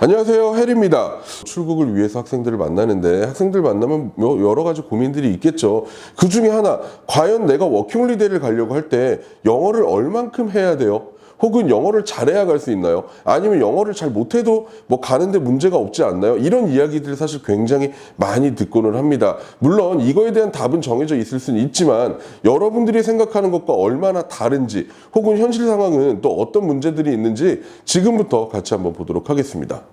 안녕하세요, 해리입니다. 출국을 위해서 학생들을 만나는데 학생들 만나면 여러 가지 고민들이 있겠죠. 그 중에 하나, 과연 내가 워킹홀리데이를 가려고 할 때 영어를 얼만큼 해야 돼요? 혹은 영어를 잘해야 갈 수 있나요? 아니면 영어를 잘 못해도 가는데 문제가 없지 않나요? 이런 이야기들을 사실 굉장히 많이 듣고는 합니다. 물론 이거에 대한 답은 정해져 있을 수는 있지만 여러분들이 생각하는 것과 얼마나 다른지 혹은 현실 상황은 또 어떤 문제들이 있는지 지금부터 같이 한번 보도록 하겠습니다.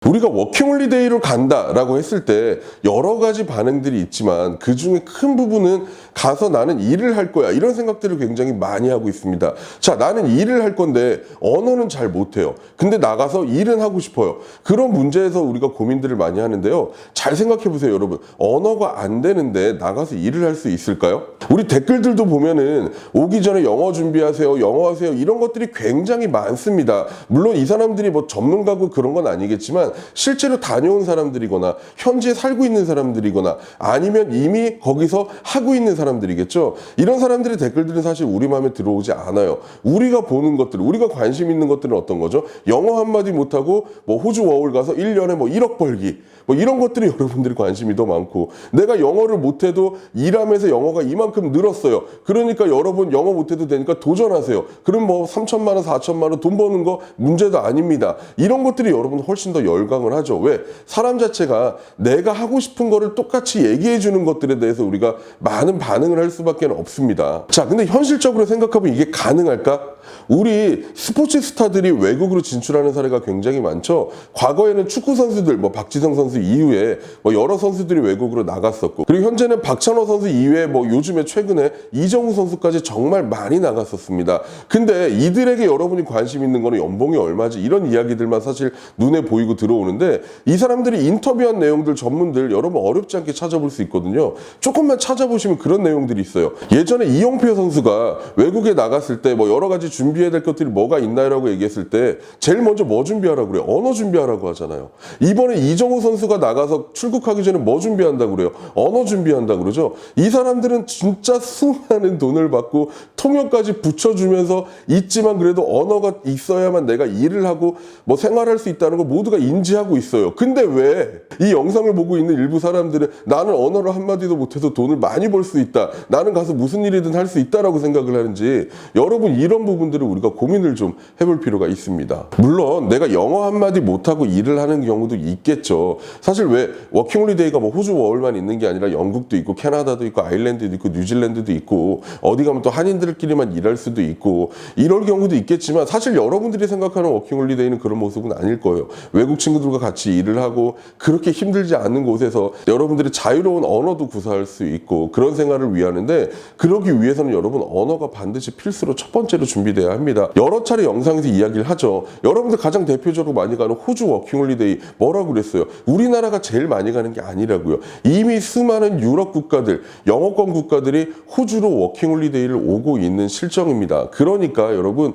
우리가 워킹홀리데이로 간다라고 했을 때 여러 가지 반응들이 있지만 그 중에 큰 부분은 가서 나는 일을 할 거야 이런 생각들을 굉장히 많이 하고 있습니다. 자, 나는 일을 할 건데 언어는 잘 못해요. 근데 나가서 일은 하고 싶어요. 그런 문제에서 우리가 고민들을 많이 하는데요. 잘 생각해 보세요, 여러분. 언어가 안 되는데 나가서 일을 할 수 있을까요? 우리 댓글들도 보면은 오기 전에 영어 준비하세요, 영어 하세요 이런 것들이 굉장히 많습니다. 물론 이 사람들이 전문가고 그런 건 아니겠지만 실제로 다녀온 사람들이거나 현지에 살고 있는 사람들이거나 아니면 이미 거기서 하고 있는 사람들이겠죠. 이런 사람들의 댓글들은 사실 우리 마음에 들어오지 않아요. 우리가 보는 것들, 우리가 관심 있는 것들은 어떤 거죠? 영어 한마디 못하고 호주 워홀 가서 1년에 1억 벌기 이런 것들이 여러분들이 관심이 더 많고, 내가 영어를 못해도 일하면서 영어가 이만큼 늘었어요. 그러니까 여러분 영어 못해도 되니까 도전하세요. 그럼 3천만 원, 4천만 원 돈 버는 거 문제도 아닙니다. 이런 것들이 여러분 훨씬 더 열광을 하죠. 왜? 사람 자체가 내가 하고 싶은 거를 똑같이 얘기해 주는 것들에 대해서 우리가 많은 반응을 할 수밖에 없습니다. 자, 근데 현실적으로 생각하면 이게 가능할까? 우리 스포츠 스타들이 외국으로 진출하는 사례가 굉장히 많죠. 과거에는 축구 선수들, 박지성 선수 이후에 여러 선수들이 외국으로 나갔었고, 그리고 현재는 박찬호 선수 이후에 요즘에 최근에 이정우 선수까지 정말 많이 나갔었습니다. 근데 이들에게 여러분이 관심 있는 거는 연봉이 얼마지 이런 이야기들만 사실 눈에 보이고 들어오는데, 이 사람들이 인터뷰한 내용들, 전문들 여러분 어렵지 않게 찾아볼 수 있거든요. 조금만 찾아보시면 그런 내용들이 있어요. 예전에 이영표 선수가 외국에 나갔을 때 여러 가지 준비해야 될 것들이 뭐가 있나요라고 얘기했을 때 제일 먼저 준비하라고 그래요? 언어 준비하라고 하잖아요. 이번에 이정우 선수가 나가서 출국하기 전에 준비한다고 그래요? 언어 준비한다고 그러죠. 이 사람들은 진짜 수많은 돈을 받고 통역까지 붙여주면서 있지만 그래도 언어가 있어야만 내가 일을 하고 생활할 수 있다는 걸 모두가 인지하고 있어요. 근데 왜 이 영상을 보고 있는 일부 사람들은 나는 언어를 한마디도 못해서 돈을 많이 벌 수 있다, 나는 가서 무슨 일이든 할 수 있다라고 생각을 하는지, 여러분 이런 부분들을 우리가 고민을 좀 해볼 필요가 있습니다. 물론 내가 영어 한마디 못하고 일을 하는 경우도 있겠죠. 사실 왜 워킹홀리데이가 호주 워홀만 있는 게 아니라 영국도 있고 캐나다도 있고 아일랜드도 있고 뉴질랜드도 있고 어디 가면 또 한인들끼리만 일할 수도 있고 이럴 경우도 있겠지만, 사실 여러분들이 생각하는 워킹홀리데이는 그런 모습은 아닐 거예요. 외국 친구들과 같이 일을 하고 그렇게 힘들지 않은 곳에서 여러분들이 자유로운 언어도 구사할 수 있고 그런 생활을 위하는데, 그러기 위해서는 여러분 언어가 반드시 필수로 첫 번째로 준비돼야 합니다. 여러 차례 영상에서 이야기를 하죠. 여러분들 가장 대표적으로 많이 가는 호주 워킹홀리데이 뭐라고 그랬어요? 우리나라가 제일 많이 가는 게 아니라고요. 이미 수많은 유럽 국가들, 영어권 국가들이 호주로 워킹홀리데이를 오고 있는 실정입니다. 그러니까 여러분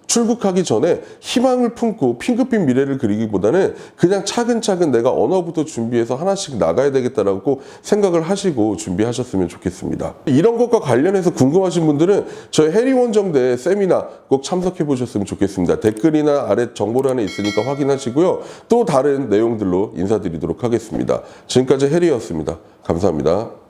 출국하기 전에 희망을 품고 핑크빛 미래를 그리기보다는 그냥 차근차근 내가 언어부터 준비해서 하나씩 나가야 되겠다라고 생각을 하시고 준비하셨으면 좋겠습니다. 이런 것과 관련해서 궁금하신 분들은 저희 해리원정대 세미나 꼭 참석해 보셨으면 좋겠습니다. 댓글이나 아래 정보란에 있으니까 확인하시고요. 또 다른 내용들로 인사드리도록 하겠습니다. 지금까지 해리였습니다. 감사합니다.